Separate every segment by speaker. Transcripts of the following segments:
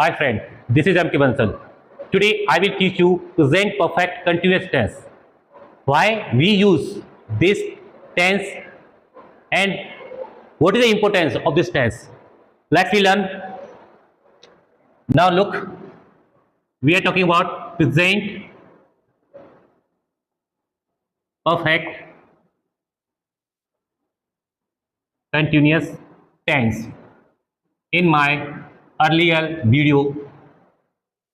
Speaker 1: Hi friend, this is M.K. Bansal. Today I will teach you present perfect continuous tense. Why we use this tense and what is the importance of this tense? Let's learn. Now look, we are talking about present perfect continuous tense. In my earlier video,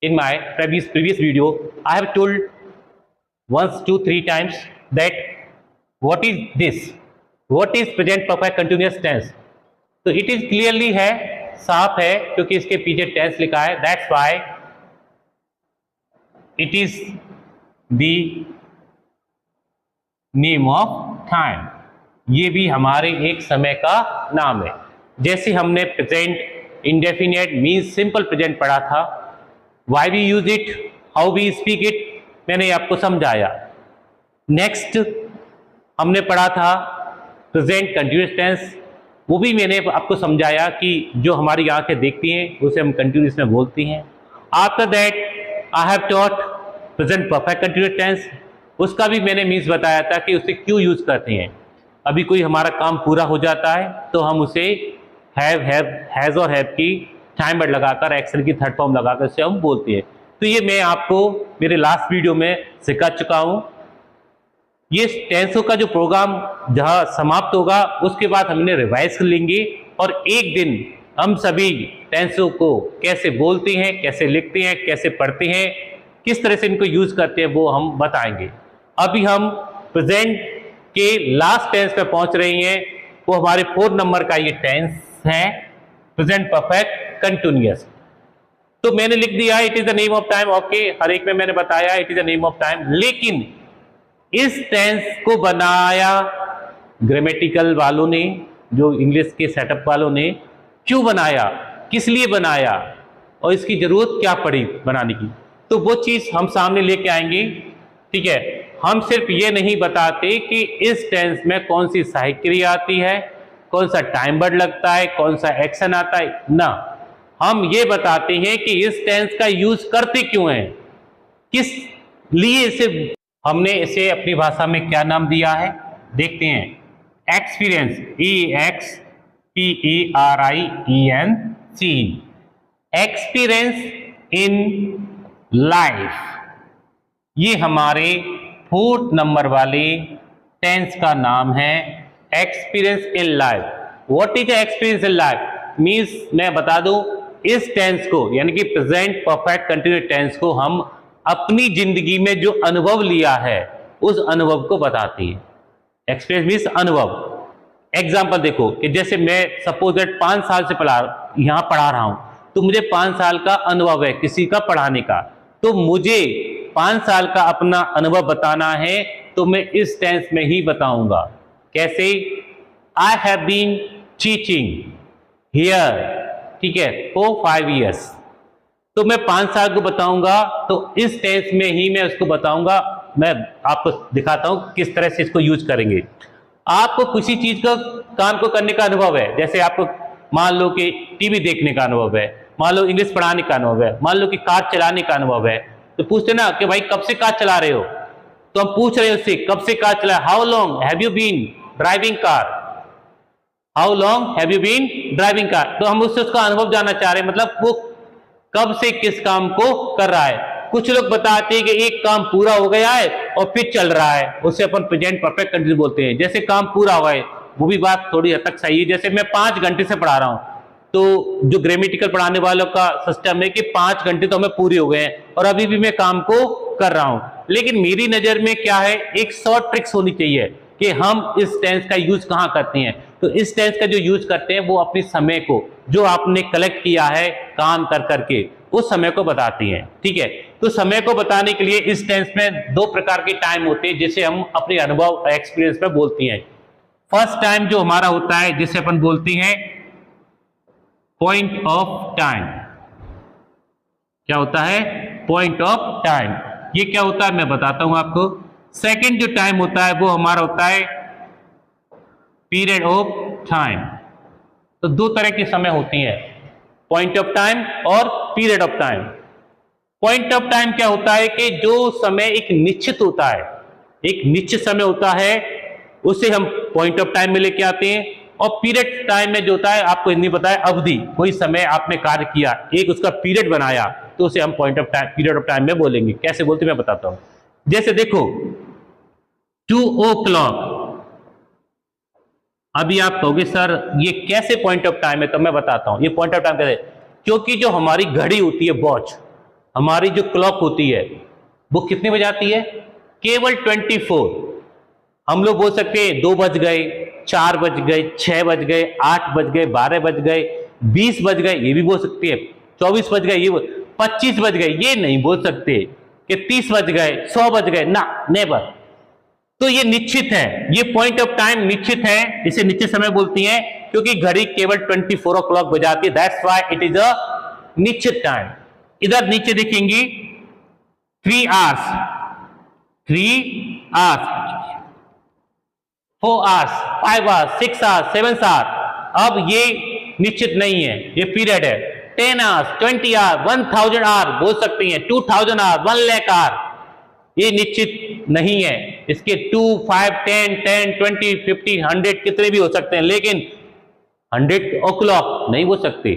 Speaker 1: in my previous video, I have told once, two, three times that what is this? What is present perfect continuous tense? तो it is clearly है, साफ है, क्योंकि इसके पीछे tense लिखा है. That's why it is the name of time. ये भी हमारे एक समय का नाम है. जैसे हमने present indefinite means simple present पढ़ा था, why we use it, how we speak it, मैंने आपको समझाया. नेक्स्ट हमने पढ़ा था प्रेजेंट कंटिन्यूअस टेंस, वो भी मैंने आपको समझाया कि जो हमारी आंखें देखती हैं उसे हम कंटिन्यूअस में बोलती हैं. After that I have taught present perfect continuous tense, उसका भी मैंने मीन्स बताया था कि उसे क्यों यूज करते हैं. अभी कोई हमारा काम पूरा हो जाता है तो हम उसे हैव, हैज और हैव की टाइम वर्ड लगाकर, एक्शन की थर्ड फॉर्म लगाकर उसे हम बोलते हैं. तो ये मैं आपको मेरे लास्ट वीडियो में सिखा चुका हूँ. ये टेंसों का जो प्रोग्राम जहाँ समाप्त होगा उसके बाद हम इन्हें रिवाइज कर लेंगे और एक दिन हम सभी टेंसों को कैसे बोलते हैं, कैसे लिखते हैं, कैसे पढ़ते हैं, किस तरह से इनको यूज करते हैं वो हम बताएंगे. अभी हम प्रेजेंट के लास्ट टेंस पे पहुंच रहे हैं. वो हमारे 4 नंबर का ये टेंस है, प्रेजेंट परफेक्ट कंटिन्यूअस. तो मैंने लिख दिया it is the name of time. Okay, हर एक में मैंने बताया it is the name of time. लेकिन इस टेंस को बनाया ग्रामेटिकल वालों ने, जो इंग्लिश के सेटअप वालों ने. क्यों बनाया, किस लिए बनाया और इसकी जरूरत क्या पड़ी बनाने की, तो वो चीज हम सामने लेके आएंगे. ठीक है, हम सिर्फ ये नहीं बताते कि इस टेंस में कौन सी सहायक क्रिया आती है, कौन सा टाइम वर्ड लगता है, कौन सा एक्शन आता है ना. हम ये बताते हैं कि इस टेंस का यूज करते क्यों हैं, किस लिए इसे, हमने इसे अपनी भाषा में क्या नाम दिया है देखते हैं. Experience, EXPERIENC, experience in life. ये हमारे 4th नंबर वाले टेंस का नाम है, experience in life. What is experience in life means, मैं बता दूं, इस टेंस को यानी कि प्रेजेंट परफेक्ट कंटिन्यूअस टेंस को हम अपनी जिंदगी में जो अनुभव लिया है उस अनुभव को बताती है. एक्सपीरियंस मीन्स अनुभव. एग्जाम्पल देखो कि जैसे मैं सपोज दैट 5 साल से यहाँ पढ़ा रहा हूं, तो मुझे 5 साल का अनुभव है किसी का पढ़ाने का. तो मुझे 5 साल का अपना अनुभव बताना है तो मैं इस टेंस में ही बताऊंगा. कैसे, I have been teaching here, ठीक है, फॉर 5 years. तो मैं 5 साल को बताऊंगा तो इस टेंस में ही मैं उसको बताऊंगा. मैं आपको दिखाता हूं किस तरह से इसको यूज करेंगे. आपको किसी चीज का काम को करने का अनुभव है, जैसे आपको मान लो कि टीवी देखने का अनुभव है, मान लो इंग्लिश पढ़ाने का अनुभव है, मान लो कि कार चलाने का अनुभव है. तो पूछते ना कि भाई कब से कार चला रहे हो, तो हम पूछ रहे हैं उससे कब से कार चला, how long have you been driving car, how long have you been driving car. तो हम उससे उसका अनुभव जानना चाह रहे हैं, मतलब वो कब से किस काम को कर रहा है. कुछ लोग बताते हैं कि एक काम पूरा हो गया है और फिर चल रहा है, उससे अपन प्रेजेंट परफेक्ट कंटिन्यूअस बोलते हैं. जैसे काम पूरा हुआ है, वो भी बात थोड़ी हद तक सही है. जैसे मैं 5 घंटे से पढ़ा रहा हूं, तो जो ग्रामेटिकल पढ़ाने वालों का सिस्टम है कि 5 घंटे तो हमें पूरे हो गए हैं और अभी भी मैं काम को कर रहा हूं. लेकिन मेरी नजर में क्या है, एक शॉर्ट ट्रिक्स होनी चाहिए कि हम इस टेंस का यूज कहां करते हैं. तो इस टेंस का जो यूज करते हैं वो अपने समय को, जो आपने कलेक्ट किया है काम कर करके, उस समय को बताती हैं. ठीक है, तो समय को बताने के लिए इस टेंस में 2 प्रकार के टाइम होते हैं जिसे हम अपने अनुभव एक्सपीरियंस में बोलती हैं. फर्स्ट टाइम जो हमारा होता है जिसे अपन बोलते हैं पॉइंट ऑफ टाइम. क्या होता है, पॉइंट ऑफ टाइम. ये क्या होता है मैं बताता हूं आपको. सेकंड जो टाइम होता है वो हमारा होता है पीरियड ऑफ टाइम. तो 2 तरह के समय होती हैं, पॉइंट ऑफ टाइम और period of time. Point of time क्या होता है कि जो समय एक निश्चित होता है, एक निश्चित समय होता है, उसे हम पॉइंट ऑफ टाइम में लेके आते हैं। और पीरियड टाइम में जो होता है, आपको नहीं पता है, अवधि, कोई समय आपने कार्य किया, एक उसका पीरियड बनाया, तो उसे हम point of time, period of time में बोलेंगे। कैसे बोलते मैं बताता हूं। जैसे देखो 2 o'clock, अभी आप कहोगे सर ये कैसे पॉइंट ऑफ टाइम है, तो मैं बताता हूं ये पॉइंट ऑफ टाइम कैसे। क्योंकि जो हमारी घड़ी होती है, वॉच, हमारी जो क्लॉक होती है, वो कितने बजे आती है? केवल 24। हम लोग बोल सकते हैं 2 बज गए, 4 बज गए, 6 बज गए, 8 बज गए, 12 बज गए, 20 बज गए, ये भी बोल सकते हैं। 24 बज गए, ये 25 बज गए, ये नहीं बोल सकते कि 30 बज गए, 100 बज गए, ना, नेवर। तो ये निश्चित है, ये पॉइंट ऑफ टाइम निश्चित है, इसे निश्चित समय बोलती हैं, क्योंकि घड़ी केवल 24 o'clock बजाती है। That's why it is a निश्चित टाइम। इधर नीचे देखेंगे 3 hours, 3 hours, 4 hours, 5 hours, 6 hours, 7 hours। अब ये निश्चित नहीं है, ये पीरियड है। 10 hours, 20 hours, 1000 hours बोल सकती हैं, 2000 hours, 1 lakh hours, ये निश्चित नहीं है। इसके 2, 5, 10, 10, 20, 50, 100 कितने भी हो सकते हैं, लेकिन 100 o'clock नहीं बोल सकते,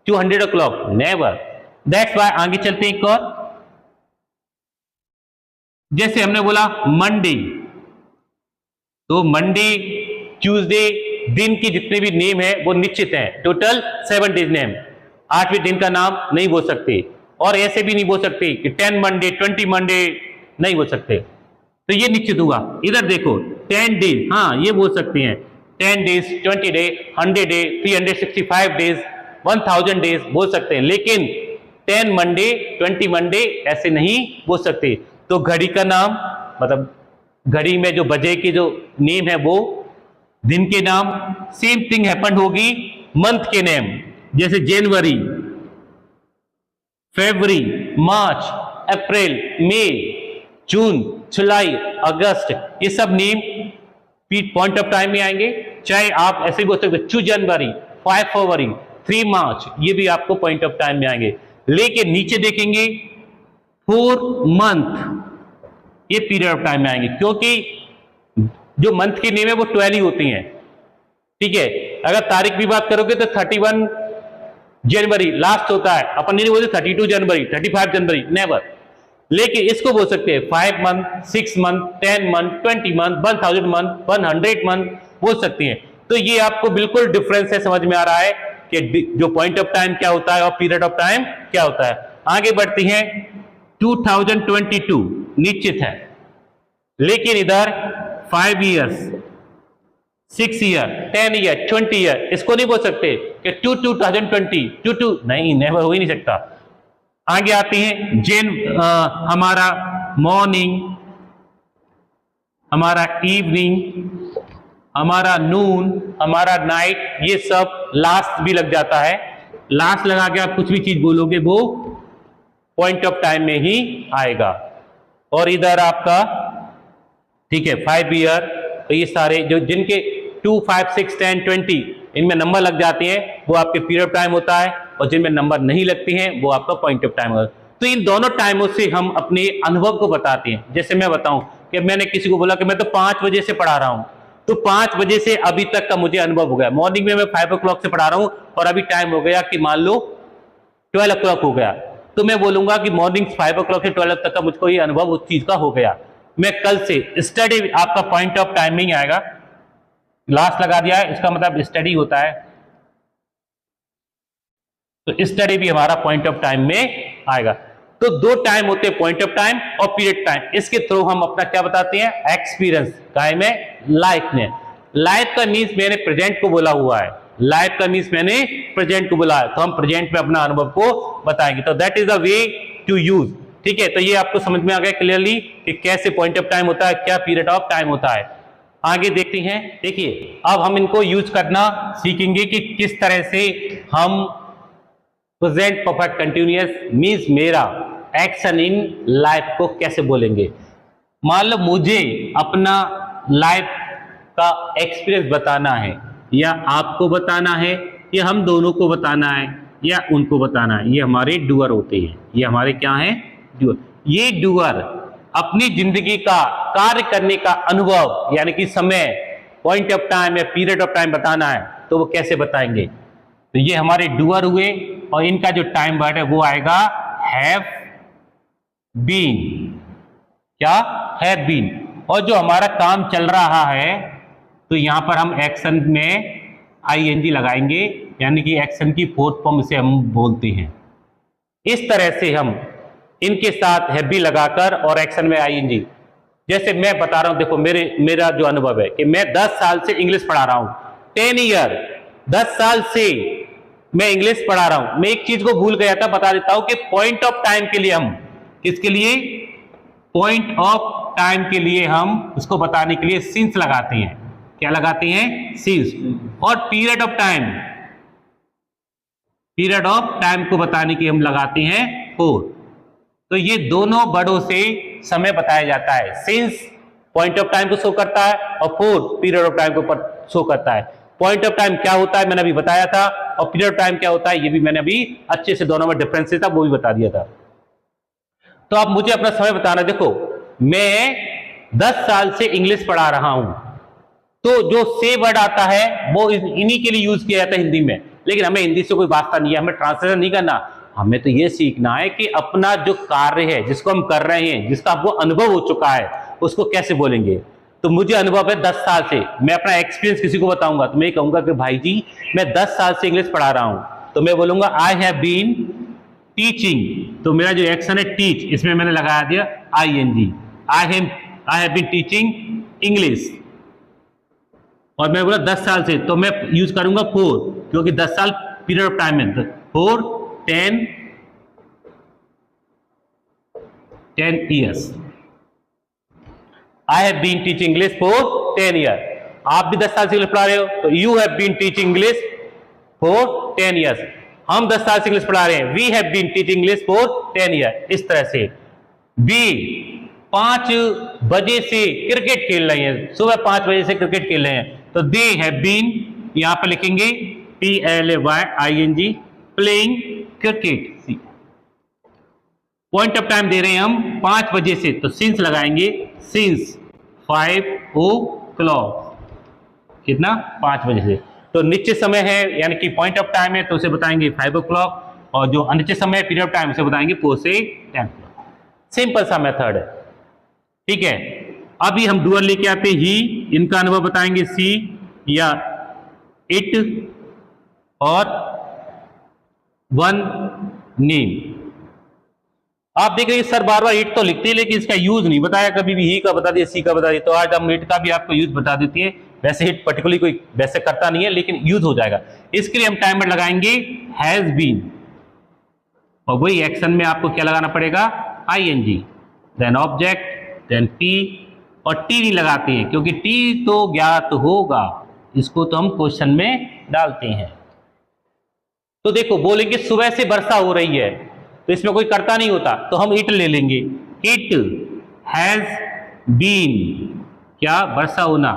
Speaker 1: 200 o'clock, नेवर। दैट्स व्हाई आगे चलते हैं एक और। जैसे हमने बोला मंडे, तो मंडे, ट्यूसडे, दिन की जितने भी नेम है वो निश्चित है। टोटल 7 days नेम, 8वें दिन का नाम नहीं बोल सकते। और ऐसे भी नहीं बोल सकते कि 10 मंडे, 20 मंडे, नहीं बोल सकते, तो ये निश्चित हुआ। इधर देखो 10 days, हाँ ये बोल सकते हैं, 10 days, 20 days, 100 days, 365 days, 1000 days बोल सकते हैं, लेकिन 10 मंडे, 20 मंडे ऐसे नहीं बोल सकते। तो घड़ी का नाम, मतलब घड़ी में जो बजे की जो नेम है वो दिन के नाम। सेम थिंग हैपन होगी मंथ के नेम, जैसे जनवरी, फरवरी, मार्च, अप्रैल, मई, जून, जुलाई, अगस्त, ये सब नेम पॉइंट ऑफ टाइम में आएंगे। चाहे आप ऐसे भी बोल सकते 2 जनवरी, 5 फरवरी, 3 मार्च, ये भी आपको पॉइंट ऑफ टाइम में आएंगे। लेकिन नीचे देखेंगे 4 मंथ, ये पीरियड ऑफ टाइम में आएंगे, क्योंकि जो मंथ की नेम है वो 12 ही होती हैं। ठीक है, अगर तारीख की बात करोगे तो 31 जनवरी लास्ट होता है, अपन नहीं बोलते 32 जनवरी, 35 जनवरी, नेवर। लेकिन इसको बोल सकते हैं 5 month, 6 month, 10 month, 20 month, 1000 month, 100 month बोल सकती हैं। तो ये आपको बिल्कुल डिफरेंस है, समझ में आ रहा है कि जो पॉइंट ऑफ टाइम क्या होता है और पीरियड ऑफ टाइम क्या होता है। आगे बढ़ती हैं 2022 निश्चित है, लेकिन इधर 5 years, 6 year, 10 year, 20 year, इसको नहीं बोल सकते कि 2020, 22 नहीं, नेवर, हो ही नहीं सकता। आगे आती है हमारा मॉर्निंग, हमारा इवनिंग, हमारा नून, हमारा नाइट, ये सब लास्ट भी लग जाता है। लास्ट लगा के आप कुछ भी चीज बोलोगे वो पॉइंट ऑफ टाइम में ही आएगा। और इधर आपका ठीक है 5 year, तो ये सारे जो जिनके 2, 5, 6, 10, 20 इनमें नंबर लग जाते हैं वो आपके पीरियड ऑफ टाइम होता है, और जिनमें नंबर नहीं लगते हैं वो आपका पॉइंट ऑफ टाइम होता है। तो इन दोनों टाइमों से हम अपने अनुभव को बताते हैं। जैसे मैं बताऊं कि मैंने किसी को बोला कि मैं तो 5 बजे से पढ़ा रहा हूं, तो 5 बजे से अभी तक का मुझे अनुभव हो गया। मॉर्निंग में मैं 5 o'clock से पढ़ा रहा हूं और अभी टाइम हो गया कि मान लो 12 o'clock हो गया, तो मैं बोलूंगा कि मॉर्निंग 5 o'clock से 12 तक का मुझको ये अनुभव उस चीज का हो गया। मैं कल से स्टडी, आपका पॉइंट ऑफ टाइम में ही आएगा, लास्ट लगा दिया है, इसका मतलब स्टडी होता है, तो स्टडी भी हमारा पॉइंट ऑफ टाइम में आएगा। तो 2 टाइम होते हैं, पॉइंट ऑफ टाइम और पीरियड टाइम। इसके थ्रू हम अपना क्या बताते हैं, एक्सपीरियंस, काय में, लाइफ में। लाइफ का मीन्स मैंने प्रेजेंट को बोला हुआ है, लाइफ का मीन्स मैंने प्रेजेंट को बोला है, तो हम प्रेजेंट में अपना अनुभव को बताएंगे। तो that is the way to use. ठीक है, तो ये आपको समझ में आ गया क्लियरली कि कैसे पॉइंट ऑफ टाइम होता है, क्या पीरियड ऑफ टाइम होता है। आगे देखते हैं। देखिए अब हम इनको यूज करना सीखेंगे कि किस तरह से हम प्रेजेंट परफेक्ट कंटिन्यूअस मीन्स मेरा एक्शन इन लाइफ को कैसे बोलेंगे। मान लो मुझे अपना लाइफ का एक्सपीरियंस बताना है, या आपको बताना है, या हम दोनों को बताना है, या उनको बताना है, ये हमारे डूअर होते हैं। ये हमारे क्या हैं? डूअर। ये डूअर अपनी जिंदगी का कार्य करने का अनुभव यानी कि समय, पॉइंट ऑफ टाइम या पीरियड ऑफ टाइम बताना है तो वो कैसे बताएंगे? तो ये हमारे डूअर हुए और इनका जो टाइम वर्ड है वो आएगा हैव बीन। क्या? Have been. और जो हमारा काम चल रहा है तो यहां पर हम एक्शन में आईएनजी लगाएंगे, यानी कि एक्शन की फोर्थ फॉर्म से हम बोलते हैं। इस तरह से हम इनके साथ हैव बीन लगाकर और एक्शन में आईएनजी, जैसे मैं बता रहा हूं, देखो मेरा जो अनुभव है कि मैं 10 साल से इंग्लिश पढ़ा रहा हूं, 10 ईयर, 10 साल से मैं इंग्लिश पढ़ा रहा हूं। मैं एक चीज को भूल गया था, बता देता हूं कि पॉइंट ऑफ टाइम के लिए हम, किसके लिए? पॉइंट ऑफ टाइम के लिए हम उसको बताने के लिए सिंस लगाते हैं। क्या लगाते हैं? सिंस। और पीरियड ऑफ टाइम को बताने के हम लगाते हैं फोर। तो ये दोनों वर्डों से समय बताया जाता है। सिंस पॉइंट ऑफ टाइम को शो करता है और फोर पीरियड ऑफ टाइम को शो करता है। पॉइंट ऑफ टाइम क्या होता है मैंने अभी बताया था, और पीरियड ऑफ टाइम क्या होता है ये भी मैंने अभी अच्छे से दोनों में डिफरेंसेस था वो भी बता दिया था। तो आप मुझे अपना समय बताना। देखो मैं 10 साल से इंग्लिश पढ़ा रहा हूं, तो जो से वर्ड आता है वो इन्हीं के लिए यूज किया जाता है हिंदी में, लेकिन हमें हिंदी से कोई वास्ता नहीं है, हमें ट्रांसलेशन नहीं करना। हमें तो ये सीखना है कि अपना जो कार्य है जिसको हम कर रहे हैं, जिसका आपको अनुभव हो चुका है, उसको कैसे बोलेंगे। तो मुझे अनुभव है 10 साल से, मैं अपना एक्सपीरियंस किसी को बताऊंगा तो मैं कहूंगा कि भाई जी मैं 10 साल से इंग्लिश पढ़ा रहा हूं, तो मैं बोलूंगा आई हैव बीन टीचिंग। तो मेरा जो एक्शन है टीच, इसमें मैंने लगा दिया ING, I have been teaching English. और मैं बोला 10 साल से, तो मैं यूज करूंगा 4, क्योंकि 10 साल पीरियड ऑफ टाइम है। 4 10 years। I have been teaching English for 10 year. आप भी 10 साल से इंग्लिश पढ़ा रहे हो तो you have been teaching English for 10 years. हम 10 साल से इंग्लिश पढ़ा रहे हैं, we have been teaching English for 10 year. इस तरह से बी 5 बजे से क्रिकेट खेल रहे हैं, सुबह 5 बजे से क्रिकेट खेल रहे हैं, तो दे हैव बीन, यहां पर लिखेंगे PLAYING playing cricket. Point of time दे रहे हैं हम 5 बजे से, तो सिंस लगाएंगे, सिंस 5 o'clock। कितना? 5 बजे से। तो निश्चित समय है यानी कि पॉइंट ऑफ टाइम है तो उसे बताएंगे 5 o'clock, और जो अनिश्चित समय पीरियड ऑफ टाइम उसे बताएंगे 4 से 10 o'clock। सिंपल सा मेथड है, ठीक है। अभी हम डूअर लेके आते ही, इनका अनुभव बताएंगे सी या इट और वन नेम। आप देख रहे हैं सर बार बार इट तो लिखते हैं लेकिन इसका यूज नहीं बताया, कभी भी ही का बता दिया, सी का बता दिया। तो आज हम इट का भी आपको यूज बता देते हैं। वैसे इट पर्टिकुलरली कोई वैसे करता नहीं है लेकिन यूज हो जाएगा। इसके लिए हम टाइमर लगाएंगे हैज बीन, और वही एक्शन में आपको क्या लगाना पड़ेगा? ING, then object, then T, और टी नहीं लगाते हैं क्योंकि टी तो ज्ञात होगा, इसको तो हम क्वेश्चन में डालते हैं। तो देखो बोलेंगे सुबह से वर्षा हो रही है, तो इसमें कोई कर्ता नहीं होता, तो हम इट ले लेंगे। इट हैज बीन, क्या? वर्षा होना,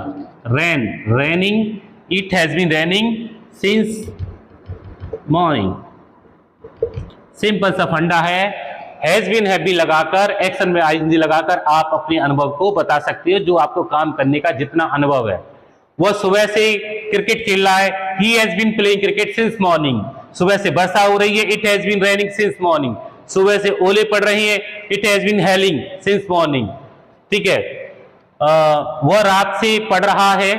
Speaker 1: rain, raining, it has been raining since morning. Simple सा फंडा है। हैज बीन हैव बीन लगाकर एक्शन में आईएनजी लगाकर आप अपने अनुभव को बता सकते हो, जो आपको काम करने का जितना अनुभव है। वह सुबह से क्रिकेट खेल रहा है, he has been playing cricket since morning. सुबह से वर्षा हो रही है, it has been raining since morning. सुबह से ओले पड़ रही है, it has been hailing since morning. ठीक है। वह रात से पढ़ रहा है,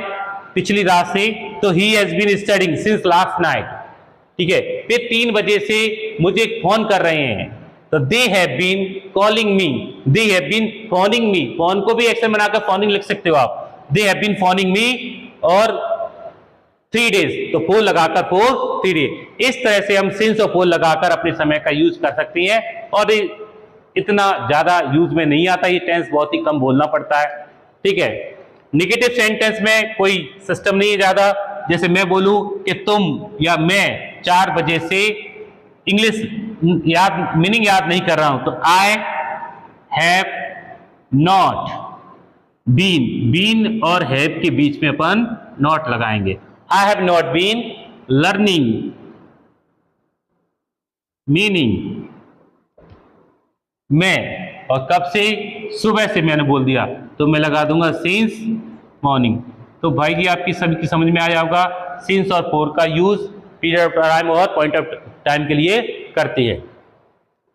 Speaker 1: पिछली रात से, तो he has been studying since last night. ठीक है। फिर 3 बजे से मुझे फोन कर रहे हैं, तो they have been calling me, they have been phoning me. Phone को भी एक्शन बनाकर फोनिंग लिख सकते हो आप, they have been phoning me. और 3 डेज, तो 4 लगाकर 4 3 डेज। इस तरह से हम सिंस और 4 लगाकर अपने समय का यूज कर सकते हैं, और इतना ज्यादा यूज में नहीं आता, ये टेंस बहुत ही कम बोलना पड़ता है। ठीक है। नेगेटिव सेंटेंस में कोई सिस्टम नहीं है ज्यादा। जैसे मैं बोलूं कि तुम या मैं 4 बजे से इंग्लिश मीनिंग याद नहीं कर रहा हूं, तो I have not been, been और हैव के बीच में अपन नॉट लगाएंगे। I have not been learning meaning मैं, और कब से, सुबह से मैंने बोल दिया तो मैं लगा दूंगा सिंस मॉर्निंग। तो भाई जी आपकी सभी की समझ में आ जाएगा सिंस और फॉर का यूज पीरियड ऑफ टाइम और पॉइंट ऑफ टाइम के लिए करती है।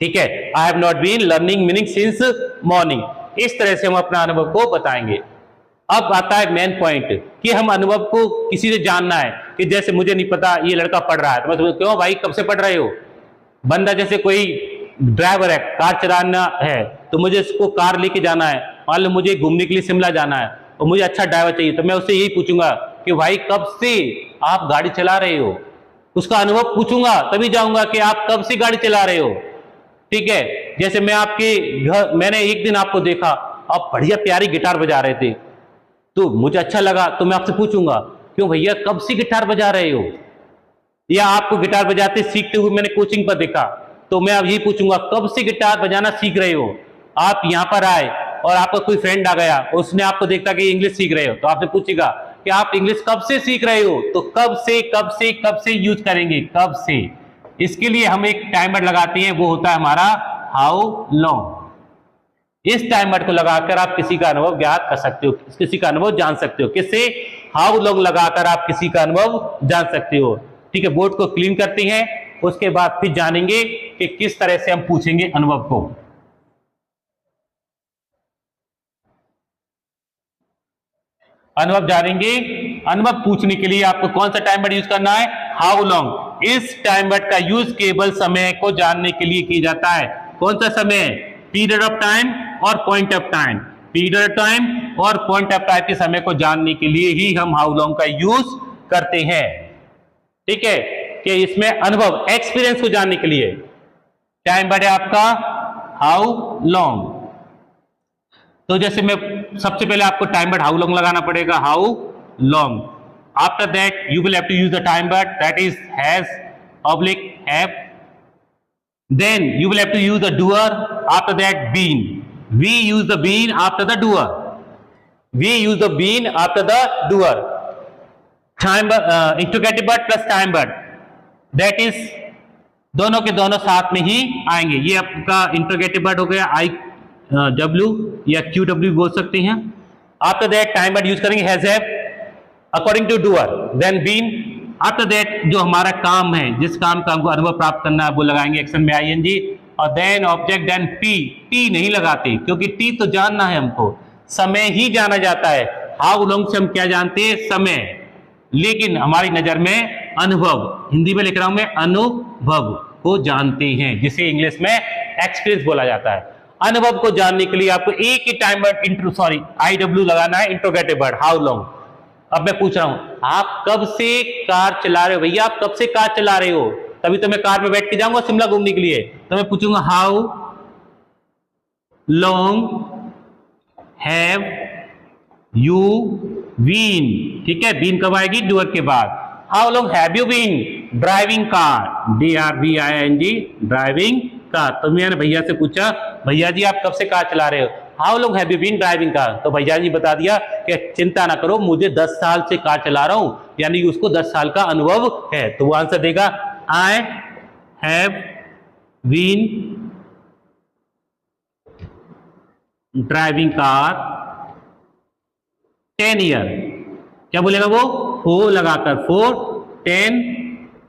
Speaker 1: ठीक है, I have not been learning meaning since morning. इस तरह से हम अपना अनुभव को बताएंगे। अब आता है मेन पॉइंट कि हम अनुभव को किसी से जानना है कि जैसे मुझे नहीं पता ये लड़का पढ़ रहा है तो मैं क्यों भाई कब से पढ़ रहे हो। बंदा जैसे कोई ड्राइवर है, कार चलाना है तो मुझे उसको कार लेके जाना है, मान लो मुझे घूमने के लिए शिमला जाना है और मुझे अच्छा ड्राइवर चाहिए, तो मैं उससे यही पूछूंगा कि भाई कब से आप गाड़ी चला रहे हो। उसका अनुभव पूछूंगा तभी जाऊंगा कि आप कब से गाड़ी चला रहे हो। ठीक है, जैसे मैं आपके घर, मैंने एक दिन आपको देखा आप बढ़िया प्यारी गिटार बजा रहे थे तो मुझे अच्छा लगा तो मैं आपसे पूछूंगा क्यों भैया कब से गिटार बजा रहे हो। या आपको गिटार बजाते सीखते हुए मैंने कोचिंग पर देखा तो मैं अब यही पूछूंगा कब से गिटार बजाना सीख रहे हो। आप यहाँ पर आए और आपका कोई फ्रेंड आ गया, उसने आपको देखा कि इंग्लिश सीख रहे हो तो आपसे पूछेगा कि आप इंग्लिश कब से सीख रहे हो। तो कब से कब से कब से यूज करेंगे, कब से। इसके लिए हम एक टाइमर लगाते हैं, वो होता है हमारा हाउ लॉन्ग। इस टाइमर को लगाकर आप किसी का अनुभव ज्ञात कर सकते हो, किसी का अनुभव जान सकते हो। किससे, हाउ लॉन्ग लगाकर आप किसी का अनुभव जान सकते हो। ठीक है, बोर्ड को क्लीन करते हैं, उसके बाद फिर जानेंगे कि किस तरह से हम पूछेंगे अनुभव को। अनुभव जानेंगे। अनुभव पूछने के लिए आपको कौन सा टाइमर यूज करना है, हाउ लॉन्ग। इस टाइमर का यूज केवल समय को जानने के लिए किया जाता है। कौन सा समय, पीरियड ऑफ टाइम और point of time. Period of time और पॉइंट ऑफ टाइम के समय को जानने के लिए ही हम हाउ लॉन्ग का यूज करते हैं। ठीक है, कि इसमें अनुभव, एक्सपीरियंस को जानने के लिए टाइम बढ़े आपका हाउ लॉन्ग। तो जैसे मैं सबसे पहले आपको टाइम बट हाउ लॉन्ग लगाना पड़ेगा, how long. After that you will have to use the time but that is has oblique have. Then you will have to use the doer, after that been. We use the been after the doer, we use the been after the doer. Time interrogative word plus time word, that is दोनों के दोनों साथ में ही आएंगे। ये आपका interrogative word हो गया, आई डब्ल्यू या क्यू डब्ल्यू बोल सकते हैं। After that time word use करेंगे has have according to doer, then been. After that जो हमारा काम है, जिस काम का हमको अनुभव प्राप्त करना है वो लगाएंगे एक्शन में आईएनजी, और then object, then T. T नहीं लगाते क्योंकि टी तो जानना है हमको, समय ही जाना जाता है। हाउ लॉन्ग से हम क्या जानते हैं, समय, लेकिन हमारी नजर में अनुभव, हिंदी में लिख रहा हूं मैं, अनुभव को जानते हैं, जिसे इंग्लिश में एक्सपीरियंस बोला जाता है। अनुभव को जानने के लिए आपको एक ही टाइम वर्ड आई डब्ल्यू लगाना है, इंट्रोगेटिव वर्ड हाउ लॉन्ग। अब मैं पूछ रहा हूं आप कब से कार चला रहे हो, भैया आप कब से कार चला रहे हो। तभी तो मैं कार में बैठ के जाऊंगा शिमला घूमने के लिए, तो मैं पूछूंगा how long have you been. ठीक है, बीन कब आएगी, डूअर के बाद। How long have you been driving car, DRVING, driving car. तो मैंने भैया से पूछा भैया जी आप कब से कार चला रहे हो, how long have you been driving car. तो भैया जी बता दिया कि चिंता ना करो मुझे 10 साल से कार चला रहा हूं, यानी उसको 10 साल का अनुभव है। तो वो आंसर देगा I have been driving car 10 year. क्या बोलेगा वो, फो लगाकर, for 10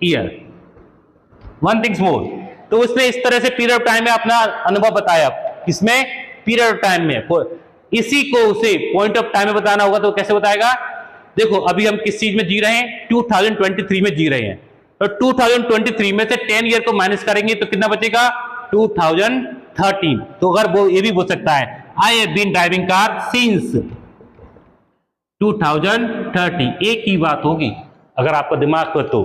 Speaker 1: year. One things more, तो उसने इस तरह से पीरियड ऑफ टाइम में अपना अनुभव बताया। किसमें, पीरियड ऑफ टाइम में। इसी को उसे पॉइंट ऑफ टाइम में बताना होगा तो कैसे बताएगा। देखो अभी हम किस चीज में जी रहे हैं, 2023 में जी रहे हैं। तो 2023 में से 10 ईयर को माइनस करेंगे तो कितना बचेगा, 2013। तो अगर वो ये भी बोल सकता है I have been driving car since 2030, एक ही बात होगी अगर आपका दिमाग को।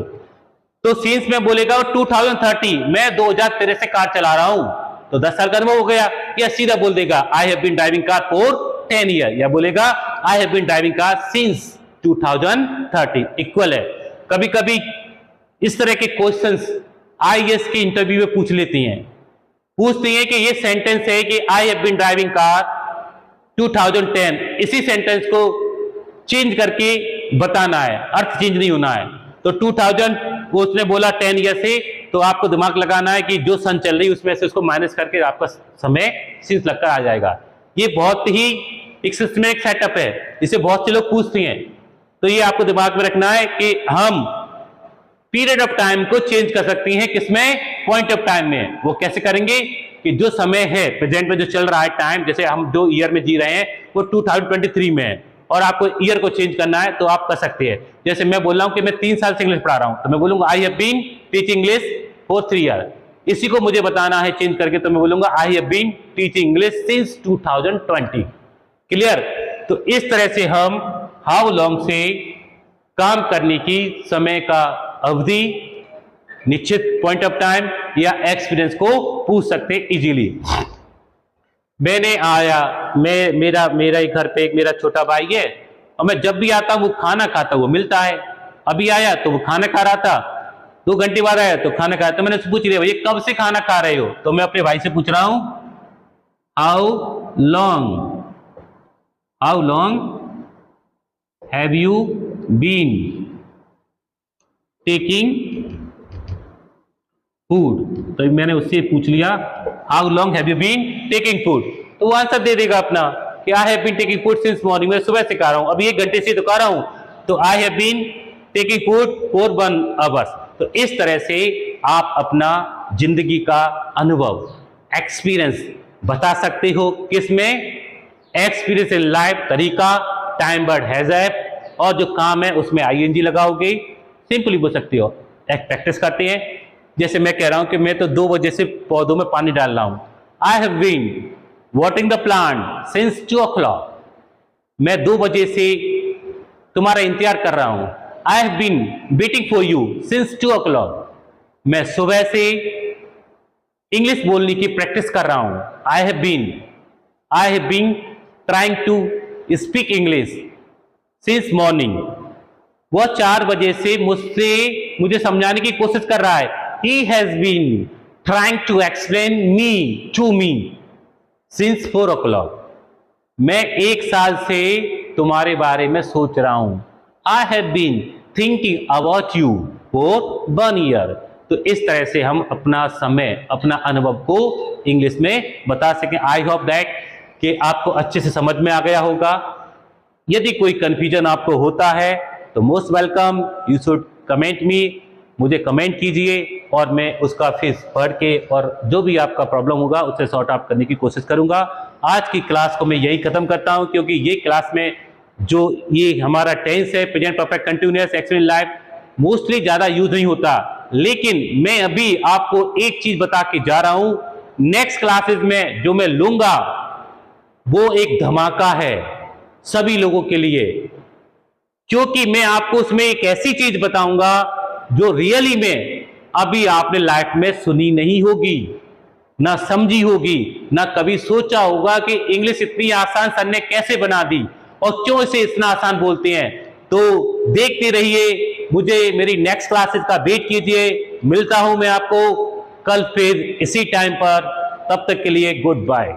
Speaker 1: तो सिंस में बोलेगा 2030, मैं 2013 से कार चला रहा हूं, तो 10 साल का अनुभव हो गया। या सीधा बोल देगा I have been driving car for 10 year, या बोलेगा I have been driving car since 2030, equal है। कभी कभी इस तरह के क्वेश्चंस आईएएस के इंटरव्यू में पूछते हैं कि ये सेंटेंस है कि I have been driving car 2010, इसी सेंटेंस को चेंज करके बताना है, अर्थ चेंज नहीं होना है। तो 2000 उसने बोला 10 ईयर से तो आपको दिमाग लगाना है कि जो सन चल रही है उसमें से उसको माइनस करके आपका समय सिंस लगकर आ जाएगा। ये बहुत ही एक सिस्टमैटिक सेटअप है, इसे बहुत से लोग पूछते हैं। तो ये आपको दिमाग में रखना है कि हम पीरियड ऑफ टाइम को चेंज कर सकते हैं, किसमें? पॉइंट ऑफ टाइम में। वो कैसे करेंगे कि जो समय है प्रेजेंट में जो चल रहा है टाइम, जैसे हम जो ईयर में जी रहे हैं वो 2023 में है और आपको ईयर को चेंज करना है तो आप कर सकते हैं। जैसे मैं बोल रहा हूं कि मैं 3 साल से इंग्लिश पढ़ा रहा हूं तो मैं बोलूंगा I have been teaching English for 3 year. इसी को मुझे बताना है चेंज करके तो मैं बोलूंगा I have been teaching English since 2020। Clear? तो इस तरह से हम हाउ लॉन्ग से काम करने की समय का अवधि, निश्चित पॉइंट ऑफ टाइम या एक्सपीरियंस को पूछ सकते इजीली। मैंने आया, मेरा एक घर पे एक मेरा छोटा भाई है और मैं जब भी आता हूं वो खाना खाता हुआ मिलता है। अभी आया तो वो खाना खा रहा था, 2 घंटे बाद आया तो खाना खाया। तो मैंने उससे पूछ लिया भैया कब से खाना खा रहे हो? तो मैं अपने भाई से पूछ रहा हूं how long have you been taking food. तो मैंने उससे पूछ लिया how long have you been taking food, तो वो आंसर दे देगा अपना कि I have been taking food since morning. मैं सुबह से खा रहा हूं, अभी 1 घंटे से तो खा रहा हूं, तो I have been taking food for 1 hours. तो इस तरह से आप अपना जिंदगी का अनुभव, एक्सपीरियंस बता सकते हो। किसमें? एक्सपीरियंस इन लाइफ, तरीका, टाइम वर्ड हैज हैव, और जो काम है उसमें आईएनजी लगाओगे। सिंपली बोल सकते हो। एक प्रैक्टिस करते हैं। जैसे मैं कह रहा हूं कि मैं तो 2 बजे से पौधों में पानी डाल रहा हूं। I have been watering the plant since 2 o'clock। मैं 2 बजे से तुम्हारा इंतजार कर रहा हूं। I have been waiting for you since 2 o'clock। मैं सुबह से इंग्लिश बोलने की प्रैक्टिस कर रहा हूं। I have been trying to speak English since morning. वो 4 बजे से मुझे समझाने की कोशिश कर रहा है। He has been trying to explain to me since 4 o'clock। मैं 1 साल से तुम्हारे बारे में सोच रहा हूं। I have been thinking about you for 1 year। तो इस तरह से हम अपना समय, अपना अनुभव को इंग्लिश में बता सकें। आई होप दैट कि आपको अच्छे से समझ में आ गया होगा। यदि कोई कंफ्यूजन आपको होता है तो most welcome, you should comment me, मुझे कमेंट कीजिए और मैं उसका फिर पढ़ के और जो भी आपका प्रॉब्लम होगा उससे सॉर्ट आउट करने की कोशिश करूंगा। आज की क्लास को मैं यही खत्म करता हूं, क्योंकि ये क्लास में जो ये हमारा टेंस है, present perfect continuous experience life, mostly ज्यादा यूज नहीं होता। लेकिन मैं अभी आपको एक चीज बता के जा रहा हूं, नेक्स्ट क्लासेस में जो मैं लूंगा वो एक धमाका है सभी लोगों के लिए, क्योंकि मैं आपको उसमें एक ऐसी चीज बताऊंगा जो रियली में अभी आपने लाइफ में सुनी नहीं होगी, ना समझी होगी, ना कभी सोचा होगा कि इंग्लिश इतनी आसान सर ने कैसे बना दी और क्यों इसे इतना आसान बोलते हैं। तो देखते रहिए, मुझे मेरी नेक्स्ट क्लासेस का वेट कीजिए। मिलता हूं मैं आपको कल फिर इसी टाइम पर, तब तक के लिए गुड बाय।